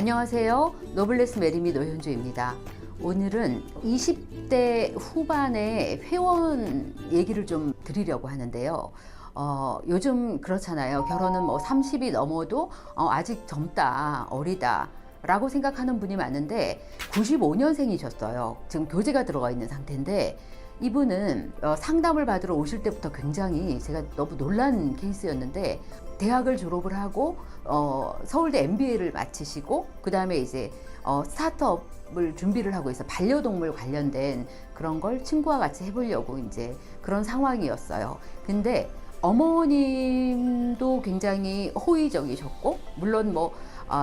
안녕하세요. 노블레스 메리미 노현주입니다. 오늘은 20대 후반의 회원 얘기를 좀 드리려고 하는데요. 요즘 그렇잖아요. 결혼은 뭐 30이 넘어도 아직 젊다, 어리다 라고 생각하는 분이 많은데 95년생이셨어요. 지금 교재가 들어가 있는 상태인데 이분은 상담을 받으러 오실 때부터 굉장히 제가 너무 놀란 케이스였는데, 대학을 졸업을 하고 서울대 MBA를 마치시고 그 다음에 이제 스타트업을 준비를 하고 있어. 반려동물 관련된 그런 걸 친구와 같이 해보려고 이제 그런 상황이었어요. 근데 어머님도 굉장히 호의적이셨고, 물론 뭐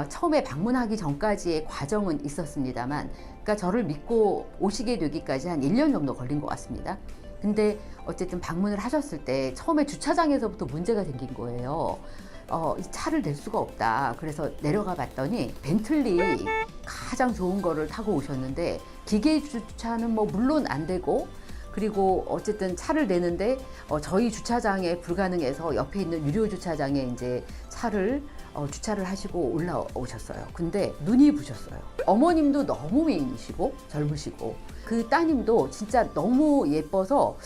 처음에 방문하기 전까지의 과정은 있었습니다만, 그러니까 저를 믿고 오시게 되기까지 한 1년 정도 걸린 것 같습니다. 근데 어쨌든 방문을 하셨을 때 처음에 주차장에서부터 문제가 생긴 거예요. 이 차를 낼 수가 없다. 그래서 내려가 봤더니 벤틀리 가장 좋은 거를 타고 오셨는데, 기계 주차는 뭐 물론 안 되고, 그리고 어쨌든 차를 내는데 저희 주차장에 불가능해서 옆에 있는 유료 주차장에 이제 차를 주차를 하시고 올라오셨어요. 근데 눈이 부셨어요. 어머님도 너무 미인이시고 젊으시고, 그 따님도 진짜 너무 예뻐서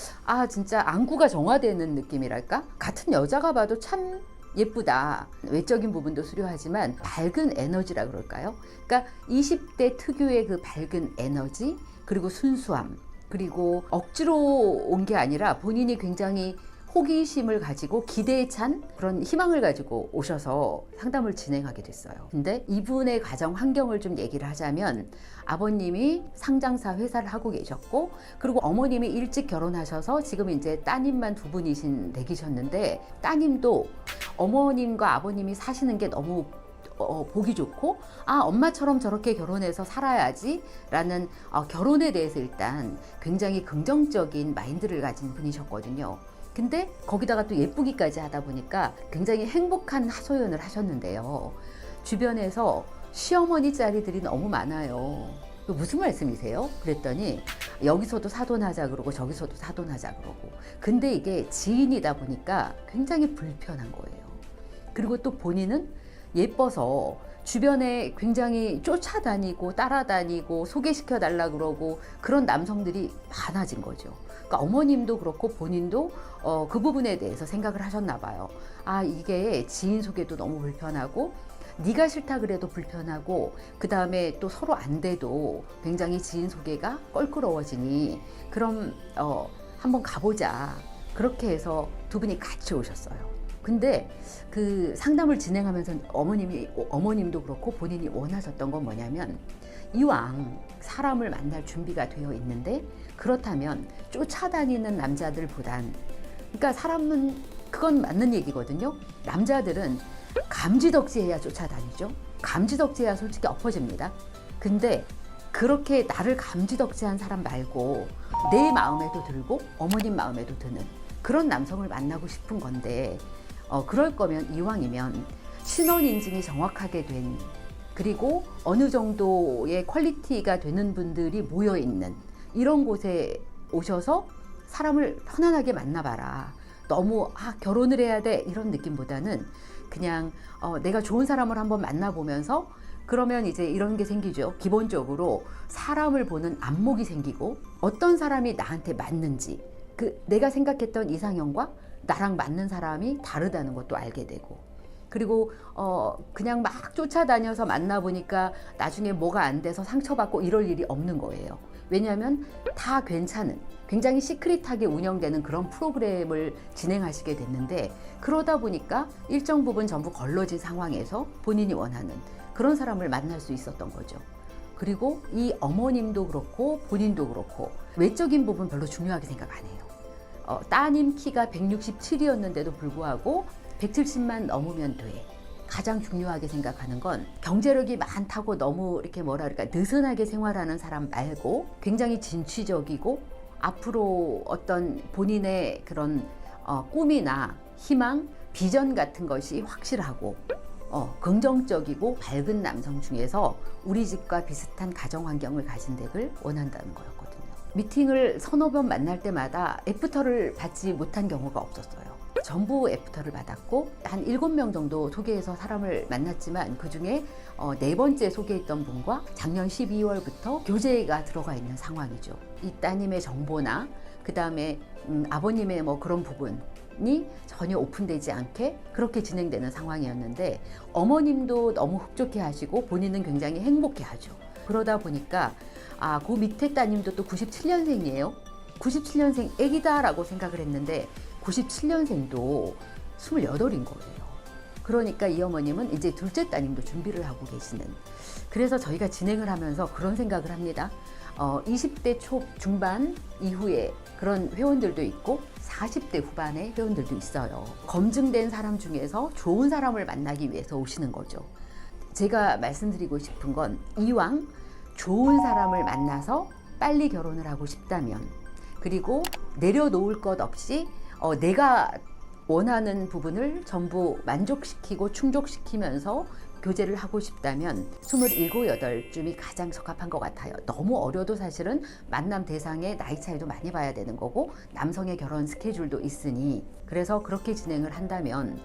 진짜 안구가 정화되는 느낌이랄까? 같은 여자가 봐도 참 예쁘다. 외적인 부분도 수려하지만 밝은 에너지라 그럴까요? 그러니까 20대 특유의 그 밝은 에너지, 그리고 순수함, 그리고 억지로 온 게 아니라 본인이 굉장히 호기심을 가지고 기대에 찬 그런 희망을 가지고 오셔서 상담을 진행하게 됐어요. 근데 이분의 가정 환경을 좀 얘기를 하자면, 아버님이 상장사 회사를 하고 계셨고, 그리고 어머님이 일찍 결혼하셔서 지금 이제 따님만 두 분이신 댁이셨는데, 따님도 어머님과 아버님이 사시는 게 너무 보기 좋고, 엄마처럼 저렇게 결혼해서 살아야지 라는 결혼에 대해서 일단 굉장히 긍정적인 마인드를 가진 분이셨거든요. 근데 거기다가 또 예쁘기까지 하다 보니까 굉장히 행복한 하소연을 하셨는데요. 주변에서 시어머니 짤이들이 너무 많아요. 무슨 말씀이세요? 그랬더니 여기서도 사돈하자 그러고 저기서도 사돈하자 그러고. 근데 이게 지인이다 보니까 굉장히 불편한 거예요. 그리고 또 본인은 예뻐서 주변에 굉장히 쫓아다니고 따라다니고 소개시켜 달라 그러고 그런 남성들이 많아진 거죠. 그러니까 어머님도 그렇고 본인도 그 부분에 대해서 생각을 하셨나 봐요. 이게 지인 소개도 너무 불편하고, 네가 싫다 그래도 불편하고, 그 다음에 또 서로 안 돼도 굉장히 지인 소개가 껄끄러워지니 그럼 한번 가보자. 그렇게 해서 두 분이 같이 오셨어요. 근데 그 상담을 진행하면서 어머님도 그렇고 본인이 원하셨던 건 뭐냐면, 이왕 사람을 만날 준비가 되어 있는데 그렇다면 쫓아다니는 남자들보단, 그러니까 사람은 그건 맞는 얘기거든요. 남자들은 감지덕지해야 쫓아다니죠. 감지덕지해야 솔직히 엎어집니다. 근데 그렇게 나를 감지덕지한 사람 말고 내 마음에도 들고 어머님 마음에도 드는 그런 남성을 만나고 싶은 건데, 그럴 거면 이왕이면 신원 인증이 정확하게 된, 그리고 어느 정도의 퀄리티가 되는 분들이 모여 있는 이런 곳에 오셔서 사람을 편안하게 만나봐라. 너무 결혼을 해야 돼 이런 느낌보다는 그냥 내가 좋은 사람을 한번 만나보면서, 그러면 이제 이런 게 생기죠. 기본적으로 사람을 보는 안목이 생기고, 어떤 사람이 나한테 맞는지, 내가 생각했던 이상형과 나랑 맞는 사람이 다르다는 것도 알게 되고, 그리고 그냥 막 쫓아다녀서 만나보니까 나중에 뭐가 안 돼서 상처받고 이럴 일이 없는 거예요. 왜냐하면 다 괜찮은, 굉장히 시크릿하게 운영되는 그런 프로그램을 진행하시게 됐는데, 그러다 보니까 일정 부분 전부 걸러진 상황에서 본인이 원하는 그런 사람을 만날 수 있었던 거죠. 그리고 이 어머님도 그렇고 본인도 그렇고 외적인 부분 별로 중요하게 생각 안 해요. 따님 키가 167이었는데도 불구하고 170만 넘으면 돼. 가장 중요하게 생각하는 건 경제력이 많다고 너무 이렇게 느슨하게 생활하는 사람 말고, 굉장히 진취적이고 앞으로 어떤 본인의 그런 꿈이나 희망, 비전 같은 것이 확실하고 긍정적이고 밝은 남성 중에서 우리 집과 비슷한 가정 환경을 가진 댁을 원한다는 거였거든요. 미팅을 서너 번 만날 때마다 애프터를 받지 못한 경우가 없었어요. 전부 애프터를 받았고 한 7명 정도 소개해서 사람을 만났지만 그중에 네 번째 소개했던 분과 작년 12월부터 교제가 들어가 있는 상황이죠. 이 따님의 정보나 그 다음에 아버님의 뭐 그런 부분이 전혀 오픈되지 않게 그렇게 진행되는 상황이었는데 어머님도 너무 흡족해 하시고 본인은 굉장히 행복해 하죠. 그러다 보니까 그 밑에 따님도 또 97년생이에요. 97년생 애기다라고 생각을 했는데 97년생도 28인 거예요. 그러니까 이 어머님은 이제 둘째 따님도 준비를 하고 계시는. 그래서 저희가 진행을 하면서 그런 생각을 합니다. 20대 초 중반 이후에 그런 회원들도 있고 40대 후반의 회원들도 있어요. 검증된 사람 중에서 좋은 사람을 만나기 위해서 오시는 거죠. 제가 말씀드리고 싶은 건 이왕 좋은 사람을 만나서 빨리 결혼을 하고 싶다면 그리고 내려놓을 것 없이 내가 원하는 부분을 전부 만족시키고 충족시키면서 교제를 하고 싶다면 27, 8쯤이 가장 적합한 것 같아요. 너무 어려도 사실은 만남 대상의 나이 차이도 많이 봐야 되는 거고 남성의 결혼 스케줄도 있으니 그래서 그렇게 진행을 한다면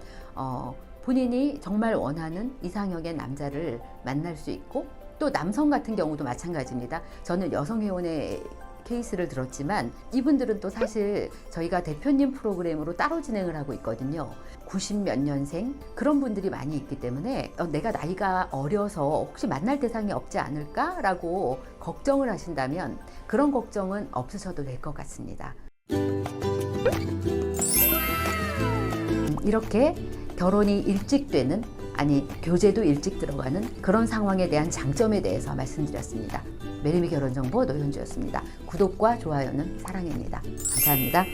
본인이 정말 원하는 이상형의 남자를 만날 수 있고 또 남성 같은 경우도 마찬가지입니다. 저는 여성 회원의 케이스를 들었지만 이분들은 또 사실 저희가 대표님 프로그램으로 따로 진행을 하고 있거든요. 90 몇 년생 그런 분들이 많이 있기 때문에 내가 나이가 어려서 혹시 만날 대상이 없지 않을까라고 걱정을 하신다면 그런 걱정은 없으셔도 될 것 같습니다. 이렇게 결혼이 일찍 되는 교제도 일찍 들어가는 그런 상황에 대한 장점에 대해서 말씀드렸습니다. 매리미 결혼정보 노현주였습니다. 구독과 좋아요는 사랑입니다. 감사합니다.